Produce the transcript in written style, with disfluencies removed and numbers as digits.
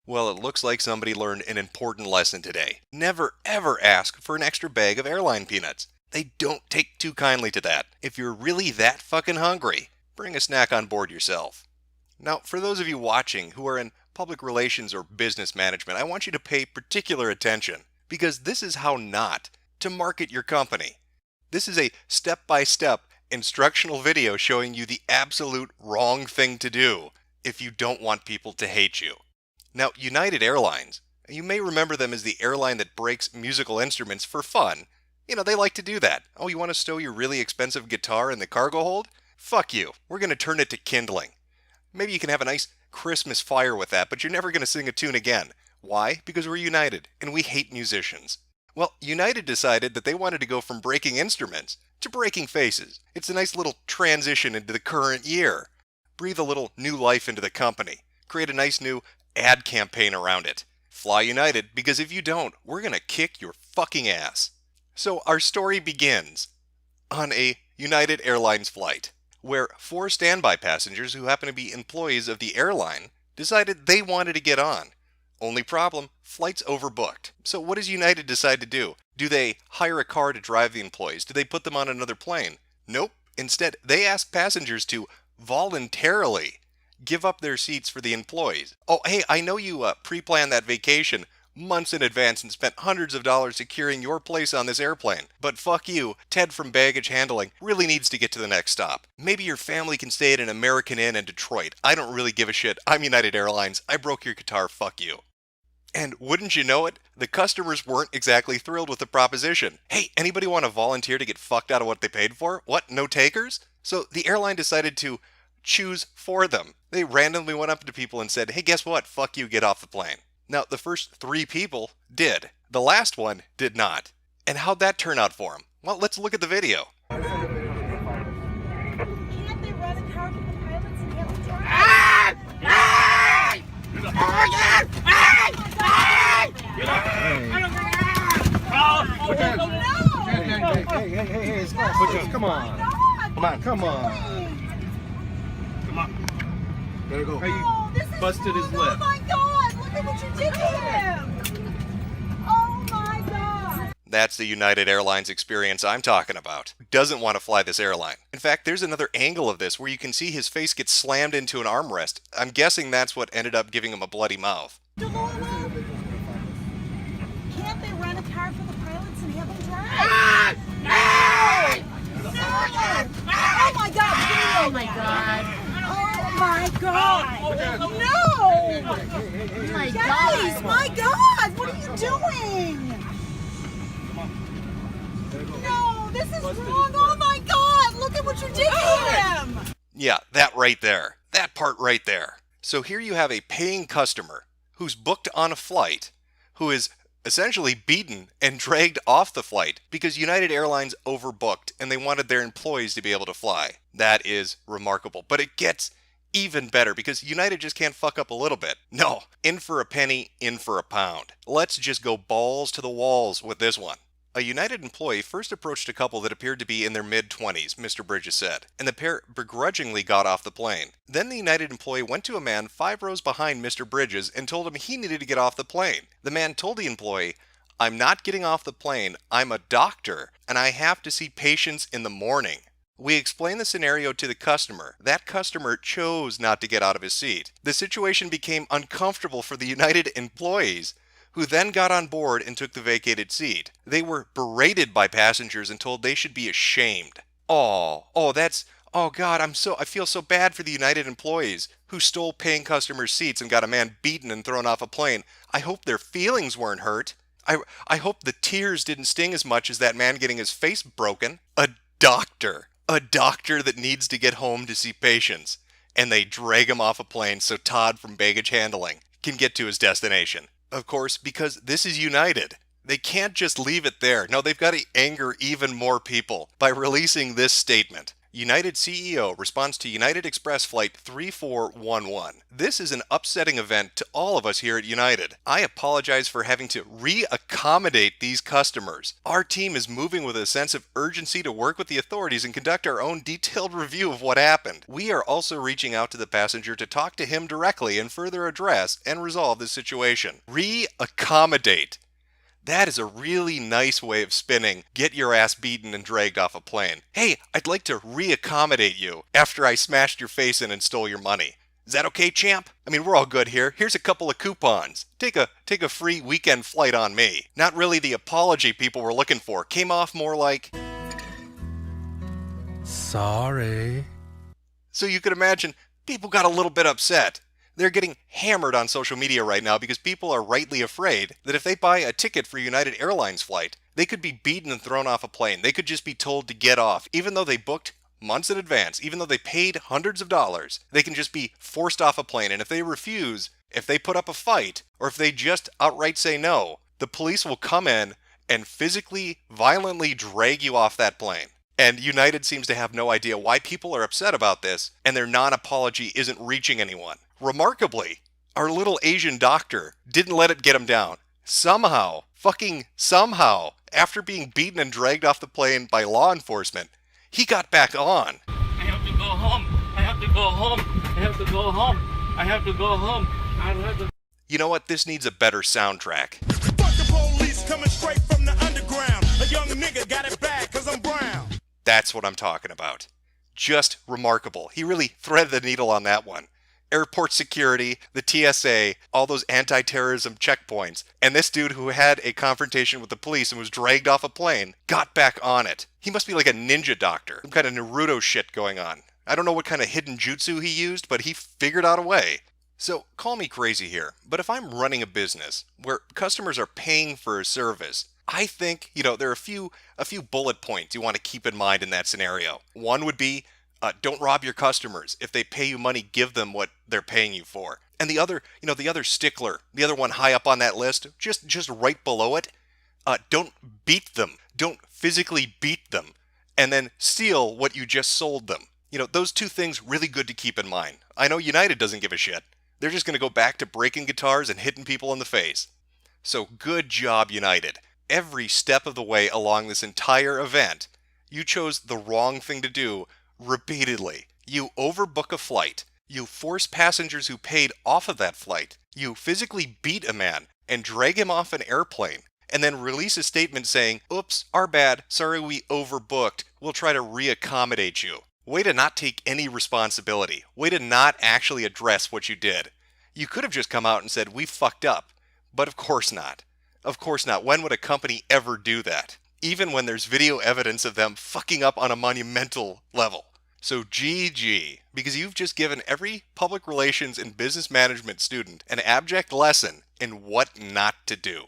Well, it looks like somebody learned an important lesson today. Never ever ask for an extra bag of airline peanuts. They don't take too kindly to that. If you're really that fucking hungry, bring a snack on board yourself. Now, for those of you watching who are in public relations or business management, I want you to pay particular attention because this is how not to market your company. This is a step-by-step instructional video showing you the absolute wrong thing to do if you don't want people to hate you. Now, United Airlines, you may remember them as the airline that breaks musical instruments for fun. They like to do that. Oh, you want to stow your really expensive guitar in the cargo hold? Fuck you. We're going to turn it to kindling. Maybe you can have a nice Christmas fire with that, but you're never going to sing a tune again. Why? Because we're United, and we hate musicians. Well, United decided that they wanted to go from breaking instruments to breaking faces. It's a nice little transition into the current year. Breathe a little new life into the company. Create a nice new ad campaign around it. Fly United, because if you don't, we're going to kick your fucking ass. So our story begins on a United Airlines flight, where 4 standby passengers who happen to be employees of the airline decided they wanted to get on. Only problem, flight's overbooked. So what does United decide to do? Do they hire a car to drive the employees? Do they put them on another plane? Nope. Instead, they ask passengers to voluntarily give up their seats for the employees. Oh, hey, I know you pre-planned that vacation months in advance and spent hundreds of dollars securing your place on this airplane. But fuck you, Ted from Baggage Handling really needs to get to the next stop. Maybe your family can stay at an American Inn in Detroit. I don't really give a shit. I'm United Airlines. I broke your guitar. Fuck you. And wouldn't you know it, the customers weren't exactly thrilled with the proposition. Hey, anybody want to volunteer to get fucked out of what they paid for? What, no takers? So the airline decided to choose for them. They randomly went up to people and said, hey, guess what? Fuck you, get off the plane. Now, the first 3 people did. The last one did not. And how'd that turn out for him? Well, let's look at the video. Can't they run a car for the pilots and have them drive? Hey, come on. Come on. There you go. Oh, this is Busted his wrong. lip. Oh my God! Look at what you did to him! Oh my God! That's the United Airlines experience I'm talking about. Who doesn't want to fly this airline? In fact, there's another angle of this where you can see his face get slammed into an armrest. I'm guessing that's what ended up giving him a bloody mouth. Delora, can't they rent a car for the pilots and have them drive? Oh my God! Oh my God! Oh my God! No! My Guys, God. my God! What are you doing? No, this is wrong. Oh my God! Look at what you did to him! Yeah, that right there. That part right there. So here you have a paying customer who's booked on a flight, who is essentially beaten and dragged off the flight because United Airlines overbooked and they wanted their employees to be able to fly. That is remarkable. But it gets even better because United just can't fuck up a little bit. No, in for a penny, in for a pound. Let's just go balls to the walls with this one. A United employee first approached a couple that appeared to be in their mid-20s, Mr. Bridges said, and the pair begrudgingly got off the plane. Then the United employee went to a man 5 rows behind Mr. Bridges and told him he needed to get off the plane. The man told the employee, I'm not getting off the plane, I'm a doctor, and I have to see patients in the morning. We explained the scenario to the customer. That customer chose not to get out of his seat. The situation became uncomfortable for the United employees, who then got on board and took the vacated seat. They were berated by passengers and told they should be ashamed. Oh God, I feel so bad for the United employees who stole paying customers' seats and got a man beaten and thrown off a plane. I hope their feelings weren't hurt. I hope the tears didn't sting as much as that man getting his face broken. A doctor that needs to get home to see patients, and they drag him off a plane so Todd from Baggage Handling can get to his destination. Of course, because this is United. They can't just leave it there. No, they've got to anger even more people by releasing this statement. United CEO responds to United Express Flight 3411. This is an upsetting event to all of us here at United. I apologize for having to re-accommodate these customers. Our team is moving with a sense of urgency to work with the authorities and conduct our own detailed review of what happened. We are also reaching out to the passenger to talk to him directly and further address and resolve this situation. Re-accommodate. That is a really nice way of spinning, get your ass beaten and dragged off a plane. Hey, I'd like to re-accommodate you after I smashed your face in and stole your money. Is that okay, champ? I mean, we're all good here. Here's a couple of coupons. Take a free weekend flight on me. Not really the apology people were looking for. Came off more like, Sorry. so you could imagine, people got a little bit upset. They're getting hammered on social media right now because people are rightly afraid that if they buy a ticket for United Airlines flight, they could be beaten and thrown off a plane. They could just be told to get off, even though they booked months in advance, even though they paid hundreds of dollars. They can just be forced off a plane, and if they refuse, if they put up a fight, or if they just outright say no, the police will come in and physically, violently drag you off that plane. And United seems to have no idea why people are upset about this, and their non-apology isn't reaching anyone. Remarkably, our little Asian doctor didn't let it get him down. Somehow, after being beaten and dragged off the plane by law enforcement, he got back on. I have to go home. I have to go home. I have to go home. I have to go home. I have to. You know what? This needs a better soundtrack. Fuck the police coming straight from the underground. A young nigga got it bad cause I'm brown. That's what I'm talking about. Just remarkable. He really threaded the needle on that one. Airport security, the TSA, all those anti-terrorism checkpoints, and this dude who had a confrontation with the police and was dragged off a plane got back on it. He must be like a ninja doctor, some kind of Naruto shit going on. I don't know what kind of hidden jutsu he used, but he figured out a way. So, call me crazy here, but if I'm running a business where customers are paying for a service, I think, there are a few bullet points you want to keep in mind in that scenario. One would be, don't rob your customers. If they pay you money, give them what they're paying you for. And the other stickler, the other one high up on that list, just right below it, don't beat them. Don't physically beat them and then steal what you just sold them. Those two things really good to keep in mind. I know United doesn't give a shit. They're just going to go back to breaking guitars and hitting people in the face. So good job, United. Every step of the way along this entire event, you chose the wrong thing to do repeatedly. You overbook a flight. You force passengers who paid off of that flight. You physically beat a man and drag him off an airplane, and then release a statement saying, "Oops, our bad, sorry we overbooked, we'll try to re-accommodate you." Way to not take any responsibility. Way to not actually address what you did. You could have just come out and said, "We fucked up." But of course not. Of course not. When would a company ever do that? Even when there's video evidence of them fucking up on a monumental level. So GG, because you've just given every public relations and business management student an abject lesson in what not to do.